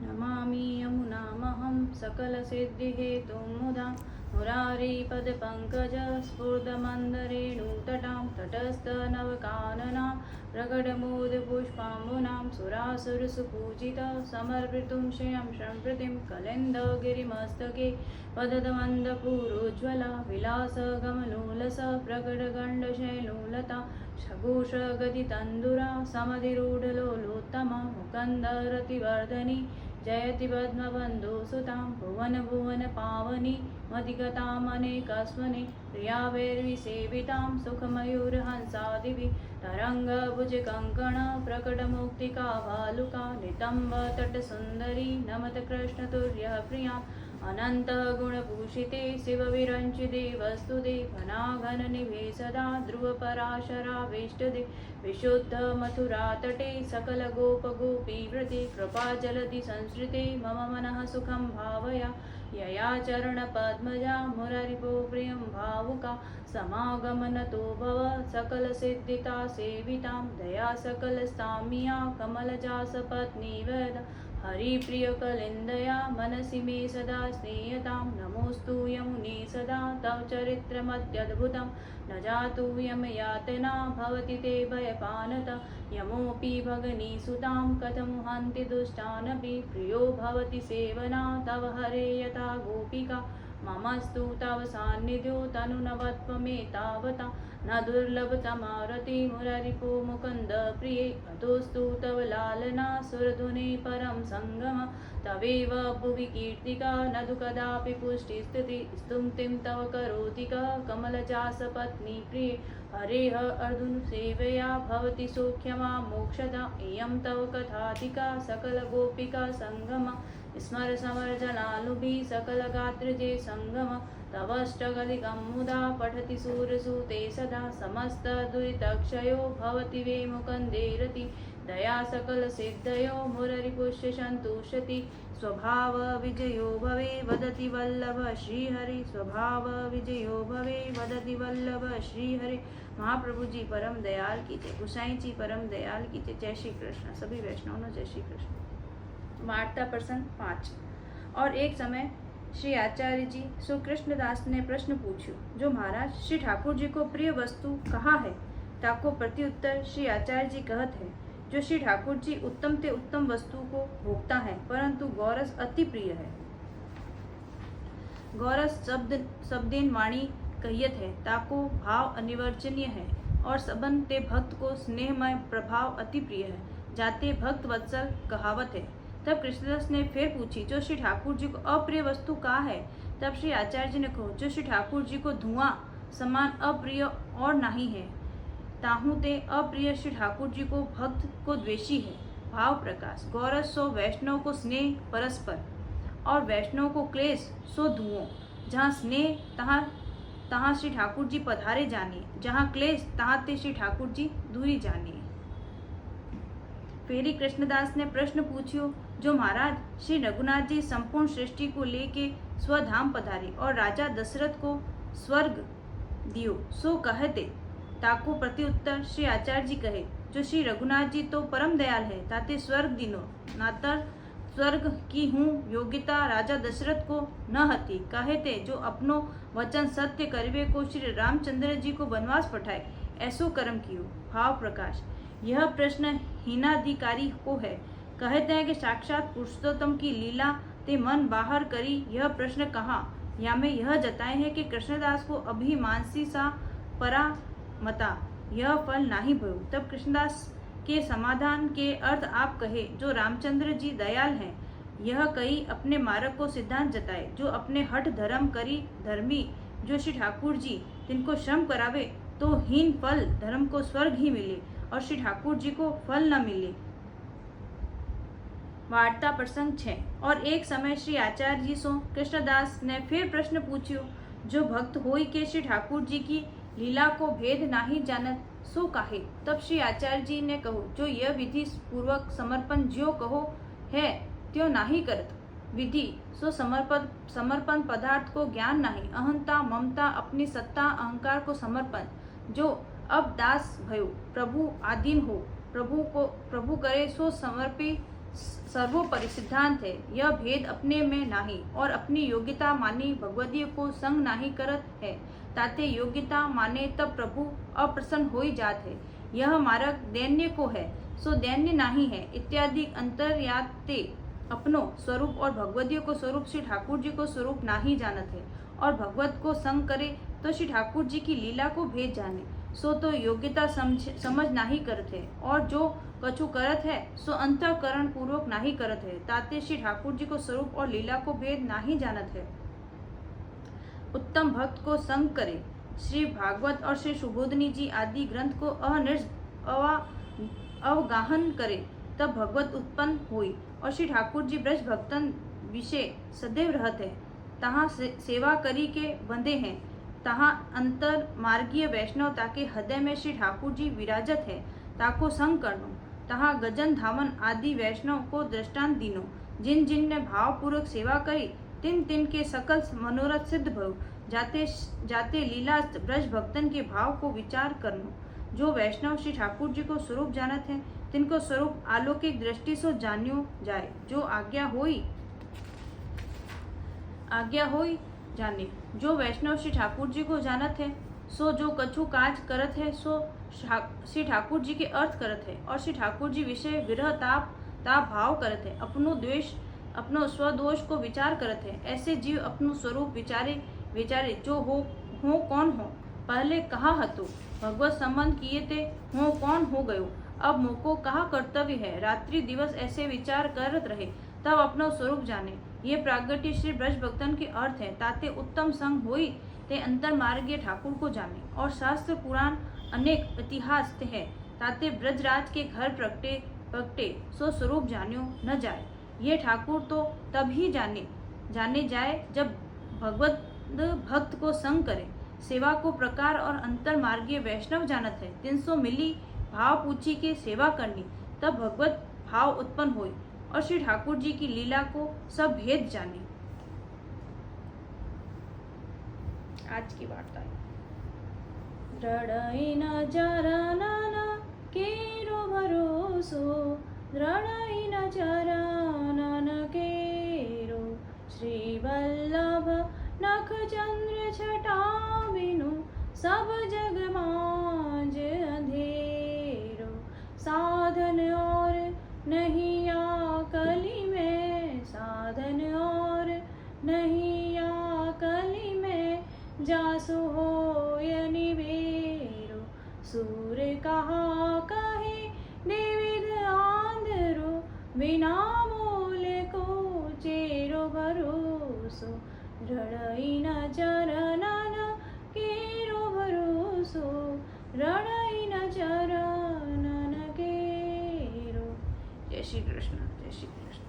नमामि यमुनामहं सकलसिद्धिहेतुं मुदा मुरारीपदपङ्कज स्फुर्दमन्दरेणुतटां तटस्थनवकाननां प्रकटमोदपुष्पाम्बुनां सुरासुरसुपूजिता समर्पितुं श्रियं सम्प्रतिं कलिन्दगिरिमस्तके वददमन्दपूरोज्ज्वला विलासगमलोलस प्रकटगण्डशैलोलता सघोषगतितन्दुरा समधिरूढलोलोत्तमा मुकन्दरतिवर्धनी जयति पद्मबन्धुसुतां भुवन पावनी मतिगतामनेकस्वने प्रियावैर्विसेवितां सुखमयूरहंसादिभिः तरङ्गभुजकङ्कण प्रकटमुक्तिका भालुका नितम्बतटसुन्दरी नमत कृष्णतुर्यः प्रियाम् अनन्तगुणभूषिते शिवविरञ्चिते वस्तुते घनाघननिभे सदा ध्रुवपराशरावेष्टदे विशुद्धमथुरातटे सकलगोपगोपीव्रते कृपाजलधि संसृते मम मनः सुखं भावया यया चरणपद्मजा मुरारिपो प्रियं भावुका समागमनतो भव सकलसिद्धिता सेवितां दया सकलस्तामिया कमलजा सपत्नी वद हरिप्रियकलिन्दया मनसि मे सदा स्नेयतां नमोऽस्तु यमुने सदा तव चरित्रमत्यद्भुतं न जातु यमयातना भवति ते भयपानत यमोऽपि भगनीसुतां कथमुहन्ति दुष्टानपि प्रियो भवति सेवना तव हरे यथा गोपिका ममस्तु तव सान्निध्यो तनुनवत्वमेतावता न दुर्लभतमारति मुरारिपो मुकुन्द प्रिये अतोऽस्तु तव लालना सुरधुने परं सङ्गम तवेव भुवि कीर्तिका न तु कदापि पुष्टिस्थिति स्तुतिं तव करोति क कमलजासपत्नी प्रिये हरेः अर्जुनसेवया भवति सौख्यमा मोक्षदा इयं तव कथाधिका सकलगोपिका सङ्गम स्मर समर जलालुभिः सकलगात्रजे सङ्गम तवष्टगलिकं मुदा पठति सूरसूते सदा समस्तदुरितक्षयो भवति वे मुकुन्देरति दया सकलसिद्धयो मुररिपुष्य सन्तुष्यति स्वभावविजयो भवे वदति वल्लभ श्रीहरि स्वभावविजयो भवे वदति वल्लभ श्रीहरि। महाप्रभु जी परम दयाल की जय, गुसाई जी परम दयाल की जय। जय श्री कृष्ण। सभी वैष्णवों जय श्री कृष्ण। वार्ता प्रसंग 5। और एक समय श्री आचार्य जी सो कृष्णदास ने प्रश्न पूछो, जो महाराज श्री ठाकुर जी को प्रिय वस्तु कहा है। ताको प्रत्युत्तर श्री आचार्य जी कहत है, जो श्री ठाकुर जी उत्तम ते उत्तम वस्तु को भोगता है, परंतु गौरस अति प्रिय है। गौरस शब्देन वाणी कहियत है, ताको भाव अनिवर्चनीय है, और सबन ते भक्त को स्नेहमय प्रभाव अति प्रिय है, जाते भक्त वत्सल कहावत है। तब कृष्णदास ने फिर पूछी, जो श्री ठाकुर जी को अप्रिय वस्तु का है। तब श्री आचार्य जी ने कहो, जो श्री ठाकुर जी को धुआं समान अप्रिय और नहीं है, ताहू ते अप्रिय श्री ठाकुर जी को भक्त को द्वेषी है। भाव प्रकाश गौरस सो वैष्णव को स्नेह परस्पर, और वैष्णव को क्लेश सो धुओं। जहाँ स्नेह तहाँ श्री ठाकुर जी पधारे जाने, जहाँ क्लेश तहाँ ते श्री ठाकुर जी दूरी जाने। फेरी कृष्णदास ने प्रश्न पूछियो, जो महाराज श्री रघुनाथ जी संपूर्ण सृष्टि को लेके स्वधाम पधारे और राजा दशरथ को स्वर्ग दियो, सो कहते। ताको प्रत्युत्तर श्री आचार्य जी कहे, जो श्री रघुनाथ जी तो परम दयाल है, ताते स्वर्ग दिनो नातर स्वर्ग की हूँ योग्यता राजा दशरथ को न हती। कहते, जो अपनो वचन सत्य करवे को श्री रामचंद्र जी को वनवास पठाए, ऐसो कर्म कियो। भाव प्रकाश यह प्रश्न हीनाधिकारी को है। कहते हैं कि साक्षात पुरुषोत्तम की लीला ते मन बाहर करी यह प्रश्न कहा। या में यह जताए है कि कृष्णदास को अभी मानसी सा परा मता यह फल नहीं भयो। तब कृष्णदास के समाधान के अर्थ आप कहे, जो रामचंद्र जी दयाल हैं, यह कई अपने मार्ग को सिद्धांत जताए, जो अपने हठ धर्म करी धर्मी, जो श्री ठाकुर जी तिनको श्रम करावे तो हीन फल धर्म को स्वर्ग ही मिले और श्री ठाकुर जी को फल न मिले। वार्ता प्रसंग 6। और एक समय श्री आचार्य जी सो कृष्णदास ने फिर प्रश्न पूछियो, जो भक्त होई के श्री ठाकुर जी की लीला को भेद नहीं जानत, सो काहे। तब श्री आचार्य जी ने कहो, जो यह विधि पूर्वक समर्पण ज्यो कहो है त्यो नहीं करत। विधि सो समर्पण पदार्थ को ज्ञान नहीं, अहंता ममता अपनी सत्ता अहंकार को समर्पण, जो अब दास भयो प्रभु आधीन हो, प्रभु करे सो सर्वोपरि सिद्धांत है। यह भेद अपने में नाही और अपनी योग्यता मानी भगवदीय को संग नाही करत है। ताते योग्यता माने तब प्रभु अप्रसन्न हो जात है। यह मार्ग दैन्य को है सो दैन्य नहीं है इत्यादि अंतर्याते अपनो स्वरूप और भगवदीय को स्वरूप श्री ठाकुर जी को स्वरूप नाही जानत है। और भगवत को संग करे तो श्री ठाकुर जी की लीला को भेद जाने सो तो योग्यता समझ नाही करत है। और जो कछु करत है सो अंतःकरण पूर्वक नाही करत है। ताते श्री ठाकुर जी को स्वरूप और लीला को भेद नाही जानत है। उत्तम भक्त को संग करे श्री भागवत और श्री सुबोधनी जी आदि ग्रंथ को अवगाहन करे तब भगवत उत्पन्न हुई। और श्री ठाकुर जी ब्रज भक्तन विषय सदैव रहते हैं। तहाँ सेवा करी के बंधे हैं। तहाँ अंतर मार्गीय वैष्णव ताके हृदय में श्री ठाकुर जी विराजत है ताको संग करनो। तहाँ गजन धामन आदि वैष्णव को दृष्टांत दीनो। जिन जिन ने भाव पूर्वक सेवा करी तिन तिन के सकल मनोरथ सिद्ध भव। जाते जाते लीला ब्रज भक्तन के भाव को विचार करनो। जो वैष्णव श्री ठाकुर जी को स्वरूप जानत है तिनको स्वरूप अलौकिक दृष्टि से जान्यो जाए। जो आज्ञा होई जाने। जो वैष्णव श्री ठाकुर जी को जानत है सो जो कछु काज करत है सो श्री ठाकुर जी के अर्थ करत है। और श्री ठाकुर जी विषय विरह ताप भाव करत है। अपनो स्वदोष को विचार करत है। ऐसे जीव अपनो स्वरूप विचारे जो हो कौन हो पहले कहा हतो भगवत संबंध किए थे हो कौन हो गयो अब मोको कहा कर्तव्य है। रात्रि दिवस ऐसे विचार करत रहे तब अपना स्वरूप जाने। ये प्रागट्य श्री ब्रज भक्तन के अर्थ है। ताते उत्तम संग होई ते अंतर मार्गीय ठाकुर को जाने। और शास्त्र पुराण अनेक इतिहास है ताते ब्रजराज के घर प्रगटे सो स्वरूप जान्यो न जाए। ये ठाकुर तो तब ही जाने जाए जब भगवत भक्त को संग करे। सेवा को प्रकार और अंतर मार्गीय वैष्णव जानत है। 300 मिली भाव पूछी के सेवा करनी तब भगवत भाव उत्पन्न होई और श्री ठाकुर जी की लीला को सब भेद जाने। आज की वार्ता दृढ़ई न चरणन केरो भरोसो दृढ़ई न चरणन केरो श्री वल्लभ नख चंद्र छटा बिनु सब जग मांझ अंधेरो। साधन और नहीं आकली में साधन और नहीं आकली में जासु हो निवेरो। सूर कहा कहे देविद आंधरो बिना मोल को चेरो भरोसो रणई न चरणन केरो भरोसो रणई न चरणन केरो। जय श्री कृष्ण जय श्री कृष्ण।